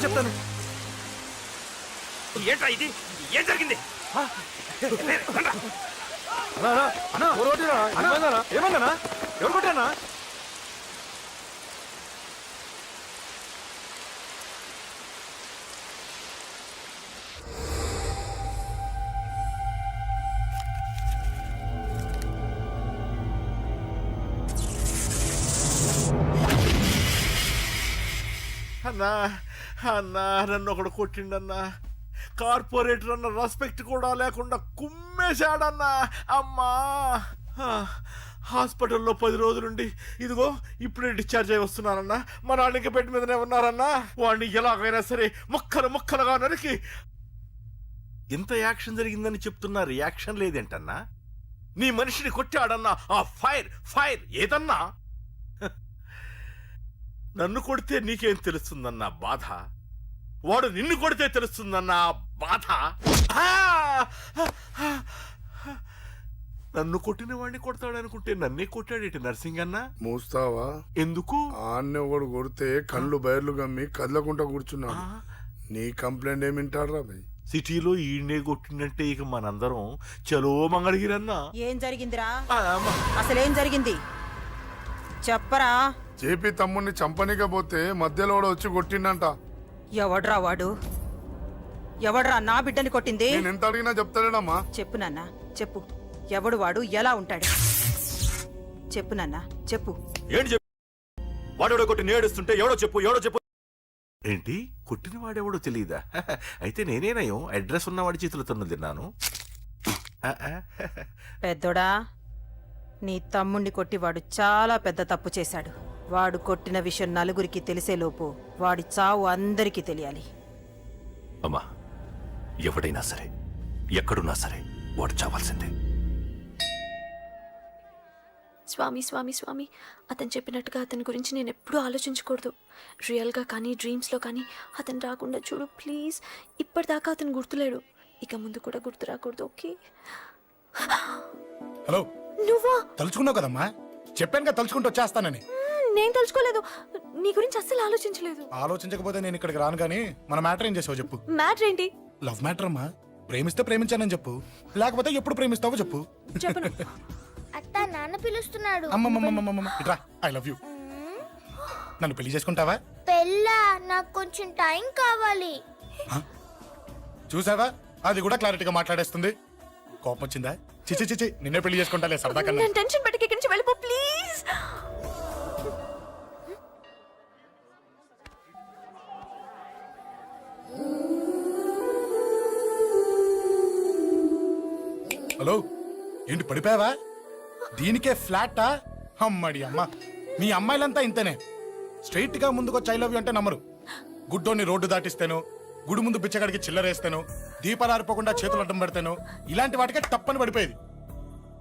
చెప్తాను. ఏంట్రా ఇది? ఏం జరిగింది? ఏమన్నా? ఎవరు కొట్టానా? అన్నా అన్నా నన్ను ఒకడు కొట్టిండన్నా. కార్పొరేటర్ అన్న రెస్పెక్ట్ కూడా లేకుండా కుమ్మేశాడన్నా. అమ్మా హాస్పిటల్లో 10 రోజులుండి ఇదిగో ఇప్పుడే డిశ్చార్జ్ అయి వస్తున్నానన్నా. మా నాన్న ఇంకా బెడ్ మీదనే ఉన్నారన్నా. వాడిని ఎలాగైనా సరే ముక్కలుగా నరికి. ఇంత యాక్షన్ జరిగిందని చెప్తున్నా రియాక్షన్ లేదేంటన్నా? నీ మనిషిని కొట్టాడన్నా. ఆ ఫైర్ ఏదన్నా? నన్ను కొడితే నీకేం తెలుస్తుందన్న బాధ, వాడు నిన్ను కొడితే తెలుస్తుందన్న బాధ. నన్ను కొట్టిన వాడిని కొడతాడనుకుంటే నన్నే కొట్టాడేటి నర్సింగన్న. మూస్తావా? ఎందుకు? ఆన్నే ఒకడు కొడితే కళ్ళు బయర్లు గమ్మి కదలకుండా కూర్చున్నాడు. నీ కంప్లైంట్ ఏమింటారా భయ్? సిటీలో ఈయనే కొట్టిందంటే ఇక మనందరం చలో మంగళగిరన్నా. ఏం జరిగిందిరా? అసలేం జరిగింది చెప్పరా? జేపీ తమ్ముడిని చంపనీకపోతే మధ్యలో వచ్చి కొట్టిండంట. ఎవడ్రా వాడు? ఎవడ్రా నా బిడ్డని కొట్టింది? నేను ఎంత అడిగినా చెప్తాడేనమ్మా. చెప్పు నాన్న చెప్పు. ఎవడు వాడు? ఎలా ఉంటాడు? చెప్పు నాన్న చెప్పు. ఏంటి చెప్పు? వాడెవడో కొట్టి నేడుస్తుంటే ఎవడో చెప్పు. ఏంటి? కొట్టిన వాడెవడో తెలియదా? అయితే నేనేనయం అడ్రస్ ఉన్నవాడి చేతులు తన్ను తిన్నాను. పెద్దోడా, నీ తమ్ముణ్ణి కొట్టి వాడు చాలా పెద్ద తప్పు చేశాడు. వాడు కొట్టిన విషయం నలుగురికి తెలిసేలోపు వాడి చావు అందరికీ తెలియాలి. అమ్మా, ఎవడైనా సరే ఎక్కడున్నా సరే వాడు చావాల్సిందే. స్వామి అతను చెప్పినట్టుగా అతని గురించి నేను ఎప్పుడూ ఆలోచించకూడదు. రియల్గా కానీ డ్రీమ్స్లో కానీ అతను రాకుండా చూడు ప్లీజ్. ఇప్పటిదాకా అతను గుర్తులేడు, ఇక ముందు కూడా గుర్తు రాకూడదు. ఓకే? హలో, నువ్వా? తలుచుకున్నావు కదమ్మా, చెప్పాను కదా తలుచుకుంటూ వచ్చేస్తానని. నేను తలుచుకోలేదు, నీ గురించి అస్సలు ఆలోచించలేదు. ఆలోచించకపోతే నేను ఇక్కడికి రాను. కానీ మన మ్యాటర్ ఏం చేసావు చెప్పు. మ్యాటర్ ఏంటి? లవ్ మ్యాటర్ అమ్మా. ప్రేమిస్తే ప్రేమించానని చెప్పు, లేకపోతే ఎప్పుడు ప్రేమిస్తావో చెప్పు. చెప్పను. అత్త నాన్న పిలుస్తున్నాడు. అమ్మమ్మమ్మమ్మమ్మ ఇట్రా, ఐ లవ్ యూ. నన్ను పెళ్లి చేసుకుంటావా? పెళ్ళా? నాకు కొంచెం టైం కావాలి. చూసావా, అది కూడా క్లారిటీగా మాట్లాడేస్తుంది. కోపం వచ్చిందా? చిచి నిన్నే పెళ్లి చేసుకుంటాలే సరదా కన్నా. నేను టెన్షన్ పెట్టి ఇక్కడి నుంచి వెళ్ళిపో ప్లీజ్. హలో, ఏంటి పడిపోయావా? దీనికే ఫ్లాటా? అమ్మడి అమ్మ, మీ అమ్మాయిలంతా ఇంతనే. స్ట్రైట్ గా ముందుకొచ్చి ఐ లవ్ యూ అంటే నమ్మరు. గుడ్డోని రోడ్డు దాటిస్తాను, గుడి ముందు బిచ్చగాడికి చిల్లరేస్తాను, దీపాలు ఆరిపోకుండా చేతులు అడ్డం పెడతాను, ఇలాంటి వాటికే తప్పని పడిపోయేది.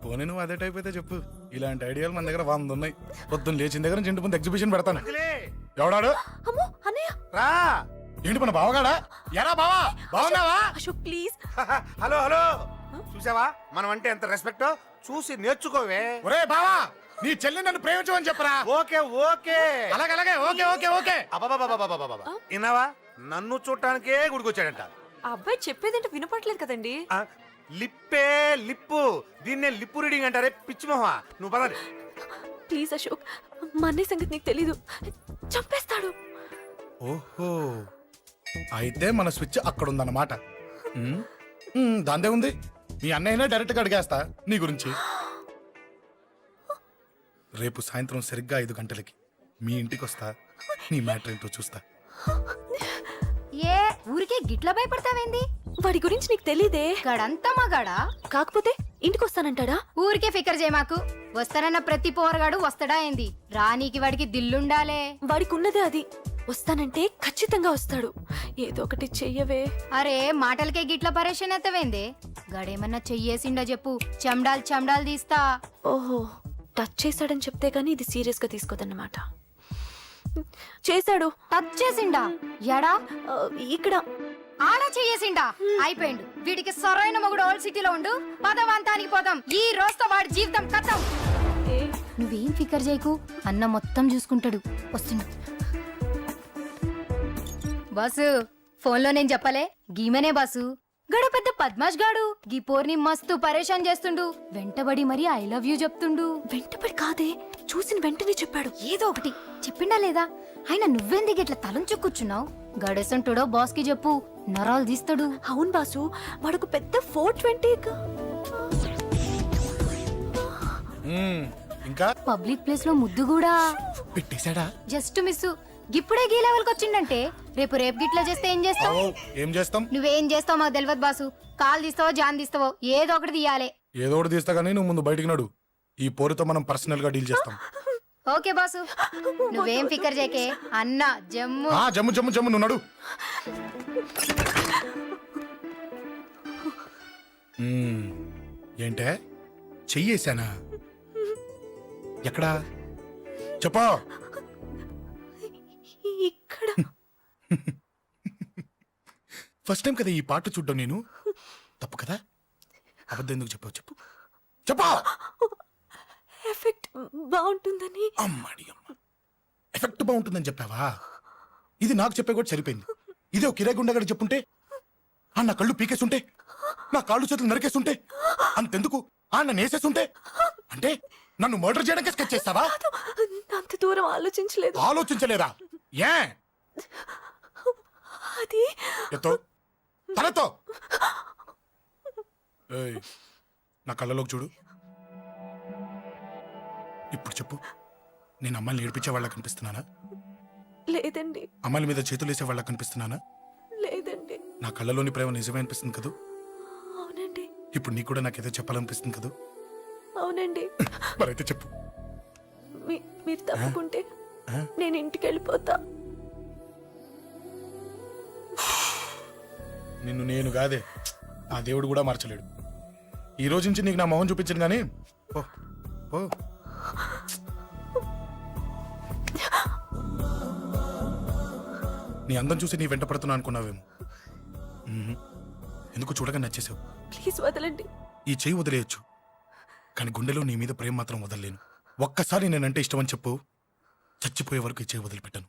పోనీ నువ్వు అదే టైప్ అయితే చెప్పు. ఇలాంటి ఐడియాలు మన దగ్గర 100 ఉన్నాయి. పొద్దున్న లేచిన దగ్గర ఇంటి ముందు ఎగ్జిబిషన్ పెడతాను. ఎవడాడు? అమ్మో అన్నయ్య. రా. ఏంటి మన బావగాడా? ఎరా బావా, బావున్నావా? అశోక్ ప్లీజ్. హలో చూసావా మనం అంటే ఎంత రెస్పెక్ట్? చూసి నేర్చుకోవే. ఒరే బావా, నీ చెల్లి నన్ను ప్రేమించమని చెప్పరా. ఓకే అలాగే ఓకే. విన్నావా? నన్ను చూడటానికే గుడికొచ్చాడంట. ఆ అబ్బాయి చెప్పేదంటే వినపట్లేదు కదండి. లిప్పే లిప్పు దీన్నే లిప్పు రీడింగ్ అంటారే పిచ్చి మొహ నువ్వు పదండి. ప్లీజ్ అశోక్, మా అన్నయ్య సంగతి నీకు తెలీదు, చంపేస్తాడు. ఓహో అయితే మన స్విచ్ అక్కడ ఉందన్నమాట. దాందే ఉంది, మీ అన్నయ్యనే డైరెక్ట్ గా అడిగేస్తా నీ గురించి. రేపు సాయంత్రం సరిగ్గా 5 గంటలకి మీ ఇంటికి వస్తా, నీ మ్యాటర్ ఏంటో చూస్తా. ఏ ఊరికే గిట్ల భయపడతావేంది? వాడి గురించి నీకు తెలీదే. గడంతా మగాడా? కాకపోతే ఇంటికి వస్తానంటాడా? ఊరికే ఫికర్ చేయమాకు. వస్తానన్న ప్రతి పోరగాడు వస్తాడా ఏంది? రానీకి వాడికి దిల్లుండాలే. వాడికి ఉన్నదే అది. వస్తానంటే ఖచ్చితంగా వస్తాడు. ఏదో ఒకటి చెయ్యవే. అరే మాటలకే గిట్ల పరేషన్ అవుతావేంది? గడేమన్నా చెయ్యేసిండా చెప్పు, చెమ్డాల్ చెమ్డాల్ తీస్తా. ఓహో, టచ్ చేశాడని చెప్తే గానీ ఇది సీరియస్ గా తీసుకోదన్నమాట. చేశాడు. టచ్ చేసిండా? ఎడా? ఇక్కడ. ఆడా చెయ్యేసిండా? అయిపోయిండు. వీడికి సరైన మొగుడు ఓల్డ్ సిటీలో ఉండు. పదవంతానికి పోదాం. ఈ రోజుతో వాడి జీవితం కథం. నువ్వేం ఫికర్ చేయకు, అన్న మొత్తం చూసుకుంటాడు. వస్తున్నా బాసు. ఫోన్లో నేను చెప్పలే, గీమనే బాసు. గడు పెద్ద పద్మాష్ గాడు. గీ పోర్ని మస్తు పరేషాన్ చేస్తుండు. వెంటబడి మరి ఐ లవ్ యూ చెప్తుండు. వెంటపడి కాదే, చూసిన వెంటనే చెప్పాడు. ఏదో ఒకటి చెప్పిండా లేదా? ఆయన నువ్వెందుకు ఇట్లా తలంచు కూర్చున్నావు? గడేసంటుడో బాస్ కి చెప్పు, నరాలు తీస్తాడు. అవును బాసు, వాడొక పెద్ద 420. ఇంకా పబ్లిక్ ప్లేస్ లో ముద్దు కూడా పెట్టేశాడా? Just miss. ఇప్పుడే గీ లెవెల్ కి వచ్చిండంటే రేపు గిట్లా చేస్తే ఏం చేస్తావు? ఏం చేస్తాం? నువ్వేం చేస్తావు మాకు తెలియదు బాసు. కాల్ తీస్తావో జాన్ తీస్తావో ఏదో ఒకటి తీయాలి. ఏదో ఒకటి తీస్తా గానీ నువ్వు ముందు బయటికి నడు. ఈ పోరుతో మనం పర్సనల్ గా డీల్ చేస్తాం. ఓకే బాసు, నువ్వేం ఫికర్ చేకే. అన్న జమ్ము. జమ్ము జమ్ము జమ్ము, నువ్వు నడు. ఏంటే చెయ్యేశానా? ఎక్కడా చెప్పా? ఇక్కడ. ఫస్ట్ టైం కదా ఈ పాట చూడ్డం నేను. తప్పు కదా? అబద్ధం ఎందుకు చెప్పావు చెప్పు. చెప్పా. ఎఫెక్ట్ బాగుంటుందని. అమ్మాడి అమ్మ, ఎఫెక్ట్ బాగుంటుందని చెప్పావా? ఇది నాకు చెప్పే కూడా సరిపోయింది. ఇదే ఒక కిరాయి గుండెగాడు చెప్పుంటే, నా కళ్ళు పీకేస్తుంటే, నా కాళ్ళు చేతులు నరికేస్తుంటే, అంతెందుకు నన్ను వేసేస్తుంటే, అంటే నన్ను మర్డర్ చేయడానికి స్కెచ్ చేస్తావా? అంత దూరం ఆలోచించలేదు. ఆలోచించలేదా? ఏ అది ఎత్తో తలతో. ఏయ్, నా కళ్ళలోకి చూడు. ఇప్పుడు చెప్పు, నేను అమ్మాయిని ఏడిపించే వాళ్ళ కనిపిస్తున్నానా? లేదండి. అమ్మాయిల మీద చేతులు వేసే వాళ్ళ కనిపిస్తున్నానా? లేదండి. నా కళ్ళలోని ప్రేమ నిజమే అనిపిస్తుంది కదూ? అవునండి. ఇప్పుడు నీకు కూడా నాకేదో చెప్పాలనిపిస్తుంది కదూ? అవునండి. మరైతే చెప్పు. మీరు తప్పుకుంటే నేను ఇంటికి వెళ్ళిపోతా. నిన్ను నేను కాదే, ఆ దేవుడు కూడా మార్చలేడు. ఈ రోజు నుంచి నీకు నా మొహం చూపించను కానీ ఓ ఓ. నీ అందం చూసి నీ వెంట పడుతున్నా అనుకున్నావేమో. ఎందుకు చూడగా నచ్చేసావు. ప్లీజ్ వదలండి. ఈ చెయ్యి వదిలేయచ్చు, కానీ గుండెలో నీ మీద ప్రేమ మాత్రం వదలలేను. ఒక్కసారి నేనంటే ఇష్టమని చెప్పు, చచ్చిపోయే వరకు ఈ చెయ్యి వదిలిపెట్టాను.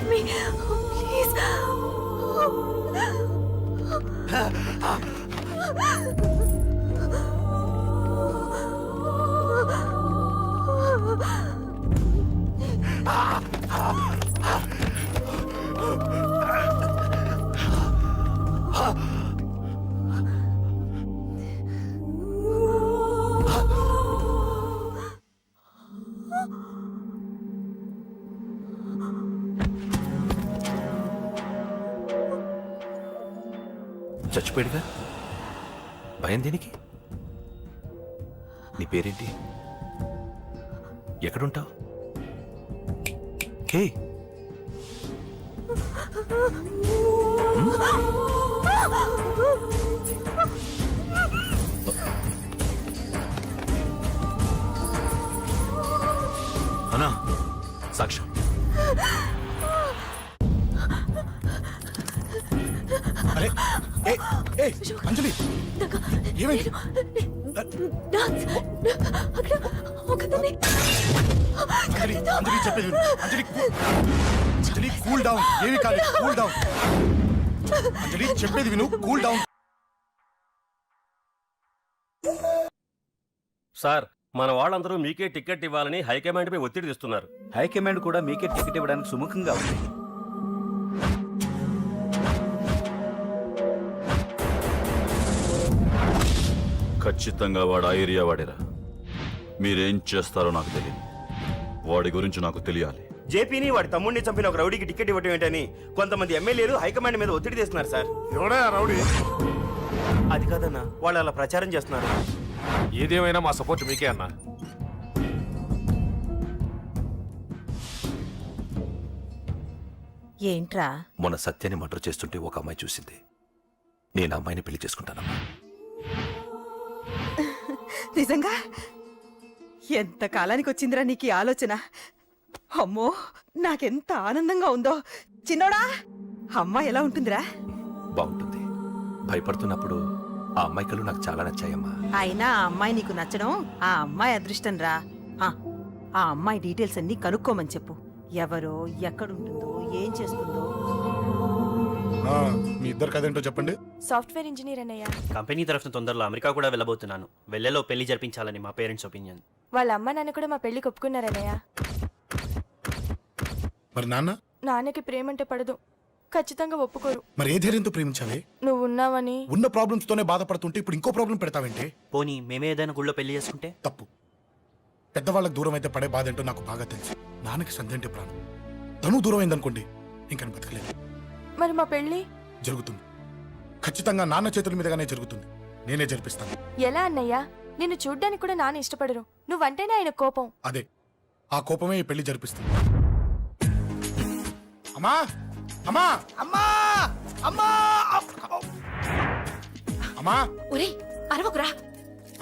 Let me. Please. చచ్చిపోయాడుగా, భయం దేనికి? నీ పేరేంటి? ఎక్కడుంటావు? హే, అన్నా, సాక్ష్యం. అరే ఏ ఏ అంజలి ఏమైంది? Dance. అక్కడ ఒకతని. అంజలి అంజలి చెప్పేది విను. అంజలి అంజలి కూల్ డౌన్. ఏమి కాలేదు, కూల్ డౌన్. అంజలి చెప్పేది విను, కూల్ డౌన్. సార్, మన వాళ్ళందరూ మీకే టికెట్ ఇవ్వాలని హైకమాండ్ పై ఒత్తిడి తెస్తున్నారు. హైకమాండ్ కూడా మీకే టికెట్ ఇవ్వడానికి సుముఖంగా ఉంది. ఖచ్చితంగా వాడు ఆ ఏరియా వాడేరా. మీరేం చేస్తారో నాకు తెలియదు, వాడి గురించి నాకు తెలియాలి. జేపీని వాడి తమ్ముడిని చంపిన ఒక రౌడీకి టికెట్ ఇవ్వటం ఏంటని కొంతమంది ఎమ్మెల్యేలు హైకమాండ్ మీద ఒత్తిడి తెస్తున్నారు సార్. ఎవడా రౌడీ? అది కాదన్నా, వాళ్ళు అలా ప్రచారం చేస్తున్నారు. ఏదేమైనా మా సపోర్ట్ మీకే అన్నా. ఏంట్రా? మొన్న సత్యాన్ని మర్డర్ చేస్తుంటే ఒక అమ్మాయి చూసింది. నేను అమ్మాయిని పెళ్లి చేసుకుంటానమ్మా. నిజంగా? ఎంత కాలానికి వచ్చిందిరా నీకు ఈ ఆలోచన? అమ్మో, నాకెంత ఆనందంగా ఉందో. చిన్నోడా, అమ్మాయి ఎలా ఉంటుందిరా? బాగుంటుంది. భయపడుతున్నప్పుడు ఆ అమ్మాయి కళ్ళు నాకు చాలా నచ్చాయమ్మా. అయినా ఆ అమ్మాయి నీకు నచ్చడం ఆ అమ్మాయి అదృష్టం రా. ఆ అమ్మాయి డీటెయిల్స్ అన్ని కనుక్కోమని చెప్పు. ఎవరో, ఎక్కడుంటుందో, ఏం చేస్తుందో. మీ ఇద్దరు కదేంటో చెప్పండి. సాఫ్ట్వేర్ ఇంజనీర్ అన్నయ్య. కంపెనీ తరఫున తొందరలో అమెరికా కూడా వెళ్ళబోతున్నాను. వెళ్ళేలో పెళ్లి జరిపించాలని మా పేరెంట్స్ ఒపీనియన్. వాళ్ళ అమ్మ నాన్న కూడా మా పెళ్లికి ఒప్పుకున్నారన్నయ్య. మరి నాన్న? నాన్నకి ప్రేమంటే పడదు, ఖచ్చితంగా ఒప్పుకోరు. మరి ఏ ధైర్యంతో ప్రేమించాలి? నువ్వు ఉన్నావని. ఉన్న ప్రాబ్లమ్స్ తోనే బాధపడుతుంటే ఇప్పుడు ఇంకో ప్రాబ్లం పెడతావేంటి? పోనీ మేమే ఏదైనా గుళ్ళో పెళ్లి చేసుకుంటే? తప్పు. పెద్దవాళ్ళకి దూరం అయితే పడే బాధ ఏంటో నాకు బాగా తెలుసు. నాన్నకి సంధి అంటే ప్రాణం. తను దూరం అయిందనుకోండి, ఇంకా బతకలేదు. మరి మా పెళ్లి జరుగుతుంది. ఖచ్చితంగా నాన్న చేతుల మీదగానే జరుగుతుంది. నేనే జరిపిస్తాను. ఎలా అన్నయ్య? నిన్ను చూడ్డానికి కూడా నాన్న ఇష్టపడరు, నువ్వంటేనే ఆయన కోపం. అదే, ఆ కోపమే ఈ పెళ్లి జరిపిస్తుంది. అమ్మా అమ్మా అమ్మా అమ్మా అమ్మా ఒరేయ్, అరవకురా.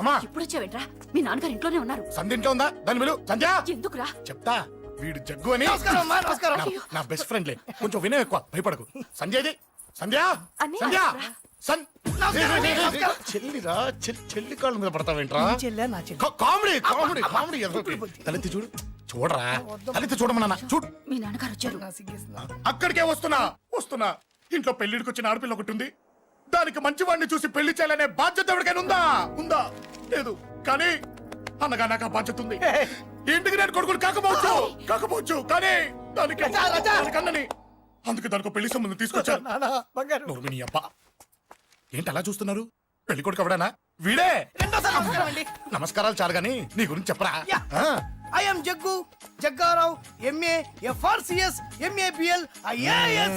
అమ్మా ఇప్పుడు వచ్చావేంట్రా? మీ నాన్నగారు ఇంట్లోనే ఉన్నారు. సంధ్య ఇంట్లో ఉందా? దాని విలు. సంధ్య ఎందుకురా? చెప్తా. వీడు జగ్గు అని నా బెస్ట్ ఫ్రెండ్లే. కొంచెం వినయం ఎక్కువ, భయపడకు. సంధ్యది. సంధ్య అన్నయ్య, సంధ్య రా. చెల్లిరా, చెల్లి కాళ్ళ మీద పడతావేంట్రా? Comedy comedy comedy. తలెత్తి చూడు. చూడరా, తలెత్తి చూడమన్నా. చూడు, మీ నాన్నగారు వచ్చారు. అక్కడికే వస్తున్నా వస్తున్నా. ఇంట్లో పెళ్లిడికి వచ్చిన ఆడపిల్ల ఒకటి ఉంది. దానికి మంచివాడిని చూసి పెళ్లి చేయాలనే బాధ్యత ఎవరికైనా ఉందా? ఉందా? లేదు. కానీ అన్నగా నాకు ఆ బాధ్యత ఉంది. ఇంటికి నేను కొడుకుని కాకపోవచ్చు కానీ దానికి అన్నని. అందుకే దానికి పెళ్లి సంబంధం తీసుకొచ్చాను. నోర్మిని అబ్బా, ఏంటి అలా చూస్తున్నారు? పెళ్లి కొడుకు ఎవడానా? వీడే. నమస్కారాలు చాలు గాని నీ గురించి చెప్పరా. I'm Jaggu Jaggarao, MA FRCS, MABL, IAS.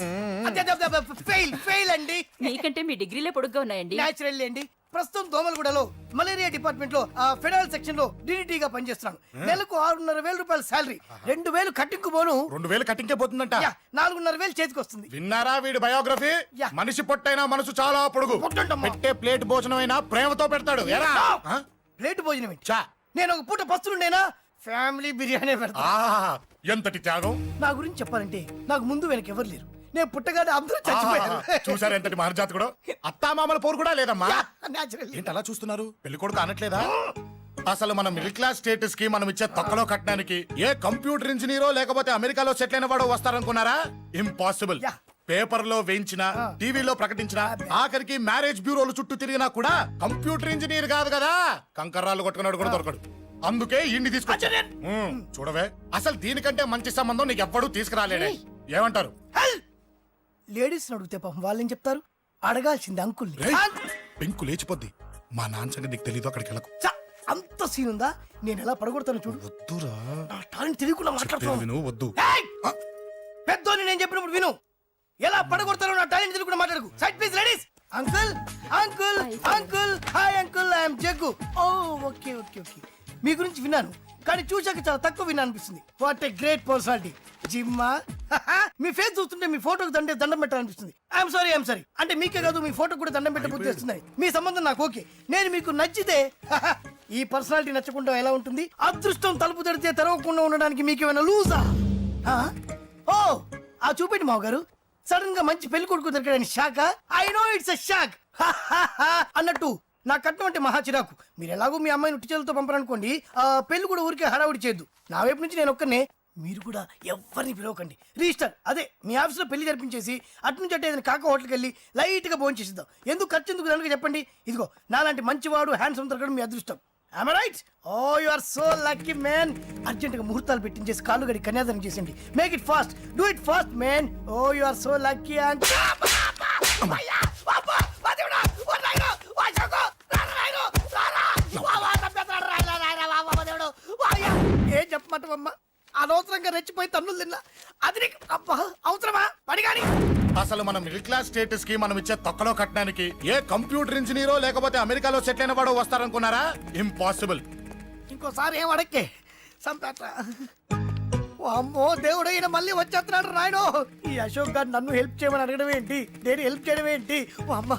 Fail అండి. మీకంటే మీ డిగ్రీలే పొడుగ్గా ఉన్నాయండి. న్యాచురల్ అండి. ప్రస్తుతం దోమలగూడలో మలేరియా డిపార్ట్మెంట్ లో ఫెడరల్ సెక్షన్ లో DDT గా పనిచేస్తున్నాను. నెలకు 6,500 రూపాయల శాలరీ, 2,000 కట్టింకు పోను. 2,000 కట్టింకే పోతుందంట. 4,500 చేతికి వస్తుంది. విన్నారా వీడి బయోగ్రఫీ? మనిషి పొట్టైనా మనసు చాలా పొడుగు. పెట్టే ప్లేట్ భోజనం అయినా ప్రేమతో పెడతాడు. ఎరా ప్లేట్ భోజనం ఏంటి? నేను ఒక పూట పస్తులుండేనా? ఫ్యామిలీ బిర్యానీ పెడతా. ఎంతటి త్యాగం! నా గురించి చెప్పాలంటే నాకు ముందు వెనక ఎవరు లేరు. నేను పుట్టగానే అందరూ చచ్చిపోయారు. చూసారు ఎంతటి మహర్జాత్ కూడా. అత్తామామల పోరు కూడా లేదమ్మా. న్యాచురల్. ఏంటి అలా చూస్తున్నారు? పెళ్లి కొడుకు అనట్లేదా? అసలు మన మిడిల్ క్లాస్ స్టేటస్ కి మనం ఇచ్చే తక్కువలో కట్టడానికి ఏ కంప్యూటర్ ఇంజనీరో లేకపోతే అమెరికాలో సెటిల్ అయిన వాడు వస్తారనుకున్నారా? ఇంపాసిబుల్. Yeah. పేపర్ లో వేయించిన, టీవీలో ప్రకటించిన, ఆఖరికి మ్యారేజ్ బ్యూరోలు చుట్టూ తిరిగినా కూడా కంప్యూటర్ ఇంజనీర్ కాదు కదా, కంకర్రాలు కొట్టుకున్నాడు కూడా దొరకడు. అందుకే ఇండి తీసుకొచ్చా. చూడవే, అసలు దీనికంటే మంచి సంబంధం నీకు ఎవ్వడూ తీసుకురాలేడే. ఏమంటారు? లేడీస్ అడిగితే పాపం వాళ్ళేం చెప్తారు? అడగాల్సింది అంకుల్. రేయ్, పెంకు లేచిపోద్ది. మా నాన్న సంగతి నీకు తెలీదు, అక్కడికి వెళ్ళకు. అంత సీన్ ఉందా? నేను ఎలా పడగొడతాను చూడు. వద్దురా, నా టాలెంట్ తెలియకుండా చెప్పేది మాట్లాడుతున్నాను. విను, వద్దు. పెద్దోని నేను చెప్పినప్పుడు విను. ఎలా పడగొడతానో నా టాలెంట్ తెలియకుండా మాట్లాడకు. Side please ladies. Uncle uncle uncle hi uncle, I'm Jaggu. Oh okay okay okay. మీ గురించి విన్నాను, కానీ చూశాక చాలా తక్కువ విన్నా అనిపిస్తుంది. What a great personality. జిమ్మా, మీ ఫేస్ చూస్తుంటే మీ ఫోటోకి దండం పెట్టాలనిపిస్తుంది. I'm sorry. అంటే మీకే కాదు, మీ ఫోటో కూడా దండం పెట్టే బుద్ధి వస్తుంది. మీ సంబంధం నాకు ఓకే. నేను మీకు నచ్చితే ఈ పర్సనాలిటీ నచ్చకుండా ఎలా ఉంటుంది? అదృష్టం తలుపు తెరితే తెరవకుండా ఉండడానికి మీకు ఏమైనా లూజా? ఓ ఆ చూపెట్టి మావ గారు. సడన్ గా మంచి పెళ్లి కొడుకు దొరికాడని shock. I know it's a shock అన్నట్టు నా కట్నం అంటే మహా చిరాకు. మీరు ఎలాగో మీ అమ్మాయిని ఉట్టి చేతులతో పంపరనుకోండి, పెళ్లి కూడా ఊరికే హడావుడి చేయొద్దు. నా వైపు నుంచి నేను ఒక్కనే, మీరు కూడా ఎవరిని పిలవకండి. రిజిస్టర్ అదే మీ ఆఫీస్లో పెళ్లి జరిపించేసి అటు నుంచి అంటే ఏదైనా కాక హోటల్కి వెళ్ళి లైట్ గా భోజనం చేసిద్దాం. ఎందుకు ఖర్చు ఎందుకు కనుక చెప్పండి. ఇదిగో నాలాంటి మంచివాడు హ్యాండ్సమ్ దొరకడం మీ అదృష్టం. Am I right? Oh, you are so lucky, man. Urgent గా ముహూర్తాలు పెట్టించేసి కాళ్ళు గడి కన్యాదానం చేసేయండి. Make it fast, do it fast, man. Oh, you are so lucky. And ఏం చెప్పమంటావమ్మా? అనవసరంగా రెచ్చిపోయి తన్నులు తిన్నా. అది నీకు అబ్బా అవసరమా? పడిగాని అసలు మన మిడిల్ క్లాస్ స్టేటస్ కి మనం ఇచ్చే తక్కువలో కట్టడానికి ఏ కంప్యూటర్ ఇంజనీరో లేకపోతే అమెరికాలో సెటిల్ అయిన వాడు వస్తారనుకున్నారా? ఇంపాసిబుల్. ఇంకోసారి ఏం అడక్కే సంపేట. అమ్మో దేవుడు, ఈయన మళ్ళీ వచ్చేస్తున్నాడు రాయడు. ఈ అశోక్ గారు నన్ను హెల్ప్ చేయమని అడగడం ఏంటి, నేను హెల్ప్ చేయడం ఏంటి? ఓ అమ్మ.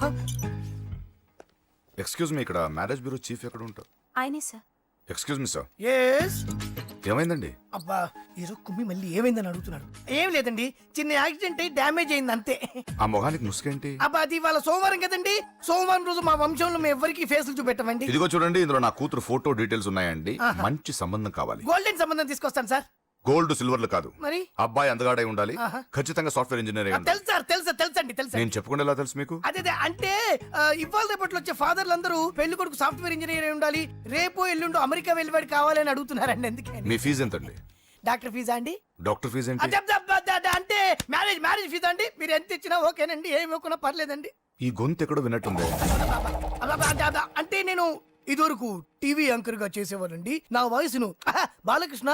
ఎక్స్క్యూజ్ మీ, ఇక్కడ మ్యారేజ్ బ్యూరో చీఫ్ ఎక్కడ ఉంటారు? ఆయనే sir. Excuse me sir, yes. ఏమైందండి? అబ్బా ఈరోజు కుమ్మి మళ్ళీ ఏమైందని అడుగుతున్నాడు. ఏం లేదండి, చిన్న యాక్సిడెంట్ అయి డ్యామేజ్ అయింది అంతే. ఆ మొహానికి ముసుకేంటి? అబ్బా అది ఇవాళ సోమవారం కదండి. సోమవారం రోజు మా వంశంలో మేము ఎవరికి ఫేసులు చూపెట్టమండి. ఇదిగో చూడండి, ఇందులో నా కూతురు ఫోటో డీటెయిల్స్ ఉన్నాయండి. మంచి సంబంధం కావాలి. గోల్డెన్ సంబంధం తీసుకొస్తాను సార్. గోల్డ్ సిల్వర్లు కాదు, మరి అబ్బాయి అందగాడై ఉండాలి. ఖచ్చితంగా సాఫ్ట్వేర్ ఇంజనీర్ అయి ఉండాలి. తెలుసు సార్, తెలుసండి. నేను చెప్పకుండా ఎలా తెలుసు మీకు? అదే అంటే ఇవాళ రేపట్లో వచ్చే ఫాదర్లు అందరూ పెళ్లి కొడుకు సాఫ్ట్వేర్ ఇంజనీర్ అయి ఉండాలి, రేపు ఎల్లుండు అమెరికా వెళ్ళివాడు కావాలని అడుగుతున్నారండి. ఎందుకని? మీ ఫీజు ఎంతండి? డాక్టర్ ఫీజా అండి? డాక్టర్ ఫీజు ఏంటి? అంటే మ్యారేజ్ ఫీజా అండి. మీరు ఎంత ఇచ్చినా ఓకేనండి, ఏమి ఇవ్వకున్నా పర్లేదండి. ఈ గొంతు ఎక్కడో విన్నట్టుంది. అంటే నేను ఇదివరకు టీవీ యాంకర్ గా చేసేవాడండి. నా వయసును బాలకృష్ణ,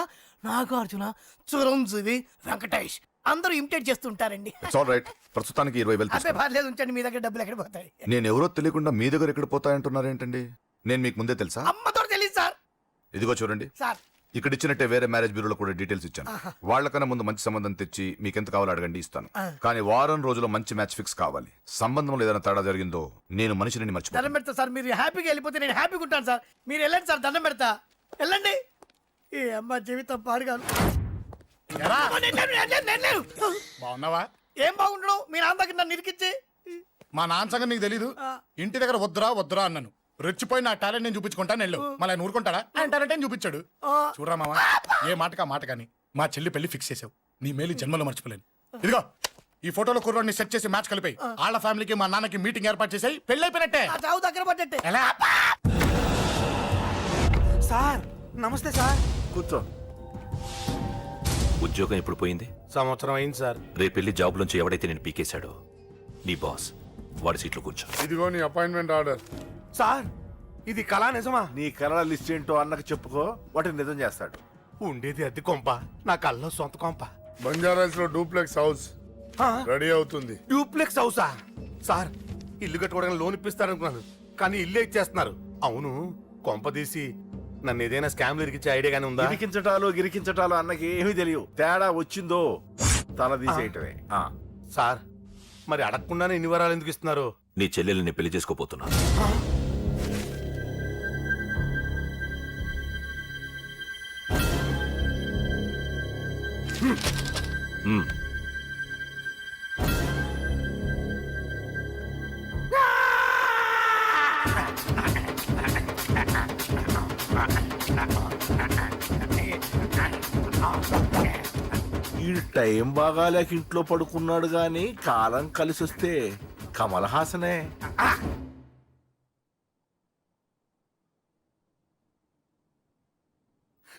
నాగార్జున, చిరంజీవి, వెంకటేష్ అందరూ ఇమిటేట్ చేస్తుంటారండి. రైట్, ప్రస్తుతానికి 20,000 అదే పర్లేదు, ఉంచండి. మీ దగ్గర డబ్బులు ఎక్కడ పోతాయి? నేను ఎవరో తెలియకుండా మీ దగ్గర ఎక్కడ పోతాయంటున్నారేంటండి? నేను మీకు ముందే తెలుసా? అమ్మతో తెలియదు సార్. ఇదిగో చూడండి సార్, ఇక్కడ ఇచ్చినట్టే వేరే మ్యారేజ్ బ్యూరోలో కూడా డీటెయిల్స్ ఇచ్చాను. వాళ్ళకన్నా ముందు మంచి సంబంధం తెచ్చి మీకు ఎంత కావాలో అడగండి, ఇస్తాను. కానీ వారం రోజుల్లో మంచి మ్యాచ్ ఫిక్స్ కావాలి. సంబంధంలో ఏదైనా తేడా జరిగిందో నేను మనిషిని మర్చిపోతాను. దండం పెడతా సార్. మీరు హ్యాపీగా వెళ్ళిపోతే నేను హ్యాపీగా ఉంటాను సార్. మీరు వెళ్ళండి సార్, దండం పెడతా. వెళ్ళండి. ఏ అమ్మ జీవితం పాడుగాను. బాగున్నావా? ఏం బాగుండడం? మీ నాన్న దగ్గర నన్ను ఇరికిచ్చి. మా నాన్న సంగతి నీకు తెలీదు. ఇంటి దగ్గర వద్దురా అన్నాను. రెచ్చిపోయి నా టాలెంట్ నేను చూపించుకుంటాను వెళ్ళు. మళ్ళీ ఆయన ఊరుకుంటాడా? ఆయన టాలెంట్ అని చూపించాడు. చూడరా మామ, ఏ మాటకా మాట కానీ మా చెల్లి పెళ్లి ఫిక్స్ చేసావు. నీ మేలు జన్మలో మర్చిపోలేను. ఇదిగో ఈ ఫోటోలో కుర్రాన్ని సెట్ చేసి మ్యాచ్ కలిపాయి. వాళ్ళ ఫ్యామిలీకి మా నాన్నకి మీటింగ్ ఏర్పాటు చేసాయి. పెళ్లి అయిపోయినట్టే. చావు దగ్గర పడ్డట్టే. ఎలా? సార్ నమస్తే సార్. కూర్చో. ఉద్యోగం ఎప్పుడు పోయింది? సంవత్సరం అయింది సార్. రేపెళ్ళి జాబ్ నుంచి ఎవడైతే నేను పీకేశాడో నీ బాస్, వాడి సీట్లో కూర్చో. ఇదిగో నీ అపాయింట్మెంట్ ఆర్డర్. సార్ ఇది కళా నిజమా? నీ కళల లిస్ట్ ఏంటో అన్నకు చెప్పుకో, వాటిని నిజం చేస్తాడు. ఉండేది అద్దె కొంప, నా కళ్ళలో సొంత కొంప. బంజారాస్ లో డూప్లెక్స్ హౌస్ రెడీ అవుతుంది. డూప్లెక్స్ హౌసా? సార్ ఇల్లు కట్టుకోవడానికి లోన్ ఇప్పిస్తారనుకున్నాను, కానీ ఇల్లే ఇచ్చేస్తున్నారు. అవును, కొంప తీసి నన్ను ఏదైనా స్కామ్ ఇరికించే ఐడియా గానీ ఉందా? గిరికించటాలు అన్నకి ఏమీ తెలియవు. తేడా వచ్చిందో తల తీసేయటమే. సార్ మరి అడగకుండానే ఇన్ని వరాలు ఎందుకు ఇస్తున్నారు? నీ చెల్లెల్ని పెళ్లి చేసుకోపోతున్నా. ఈ టైం బాగాలేక ఇంట్లో పడుకున్నాడు గాని కాలం కలిసి వస్తే కమల్ హాసనే.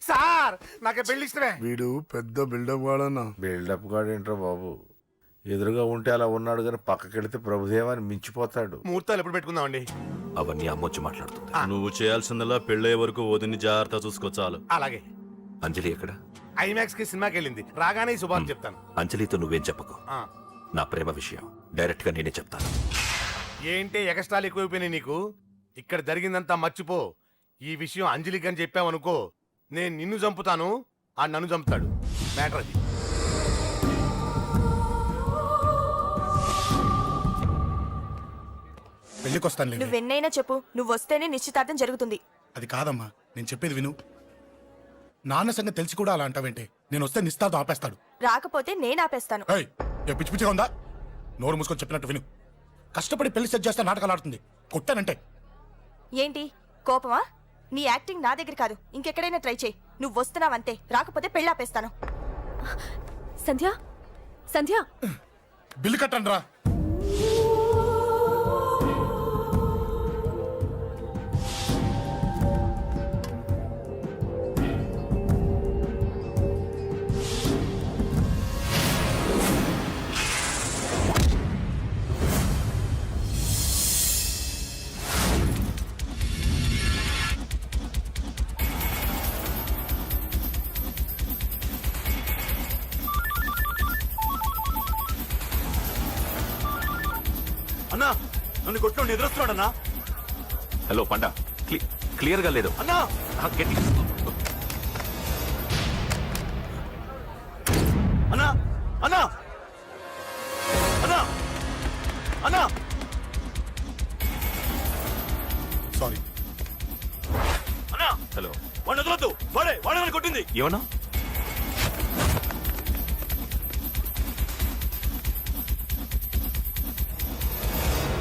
సార్ నాకే పెళ్లి ఇష్టమే. వీడు పెద్ద బిల్డప్ వాడన్నా. బిల్డప్ గాడేంట్రా బాబు, ఎదురుగా ఉంటే అలా ఉన్నాడు కానీ పక్కకెడితే ప్రభుదేవాన్ని మించిపోతాడు. ముహూర్తాలు ఎప్పుడు పెట్టుకుందామండి? అవన్నీ అమ్మొచ్చి మాట్లాడుతుంది. నువ్వు చేయాల్సిందల్లా పెళ్ళే వరకు వదిని జాగ్రత్త చూసుకో చాలు. అలాగే. అంజలి ఎక్కడ? ఐమాక్స్ కి సినిమాకి వెళ్ళింది, రాగానే ఈ శుభాన్ని చెప్తాను. అంజలితో నువ్వేం చెప్పకు. ఆ. నా ప్రేమ విషయం డైరెక్ట్ గా నేనే చెప్తాను. ఏంటి ఎగస్ట్రాలు ఎక్కువైపోయినాయి నీకు? ఇక్కడ జరిగిందంతా మర్చిపో. ఈ విషయం అంజలికి అని చెప్పావనుకో, నేను నిన్ను చంపుతాను, ఆ నన్ను చంపుతాడు. మ్యాటర్ అది. పెళ్లికొస్తాను. నువ్వెన్నైనా చెప్పు, నువ్వు వస్తేనే నిశ్చితార్థం జరుగుతుంది. అది కాదమ్మా, నేను చెప్పేది విను. నాన్న సంగతి తెలిసి కూడా అలా అంటావేంటే? నేను వస్తే నిస్తాతో ఆపేస్తాడు. రాకపోతే నేను ఆపేస్తాను. ఏయ్, ఏ పిచ్చి పిచ్చిగా ఉందా? నోరు మూసుకొని చెప్పినట్టు విను. కష్టపడి పెళ్లి సెట్ చేస్తే నాటకాలు ఆడుతుంది. కొట్టానంటే ఏంటి కోపమా? నీ యాక్టింగ్ నా దగ్గర కాదు, ఇంకెక్కడైనా ట్రై చేయి. నువ్వు వస్తున్నావంతే, రాకపోతే పెళ్ళాపేస్తాను. సంధ్య, సంధ్య, బిల్లు కట్టండి రా. అన్నా, నన్ను కొట్టుకోండి, ఎదురొస్తున్నాడన్నా. హలో పండా, క్లియర్ గా లేదు అన్నా. గట్టి. అన్నా, అన్నా, అన్నా, అన్నా. సారీ. హలో, వాడిని వదలొద్దు. వాడే కొట్టింది. ఏమన్నా?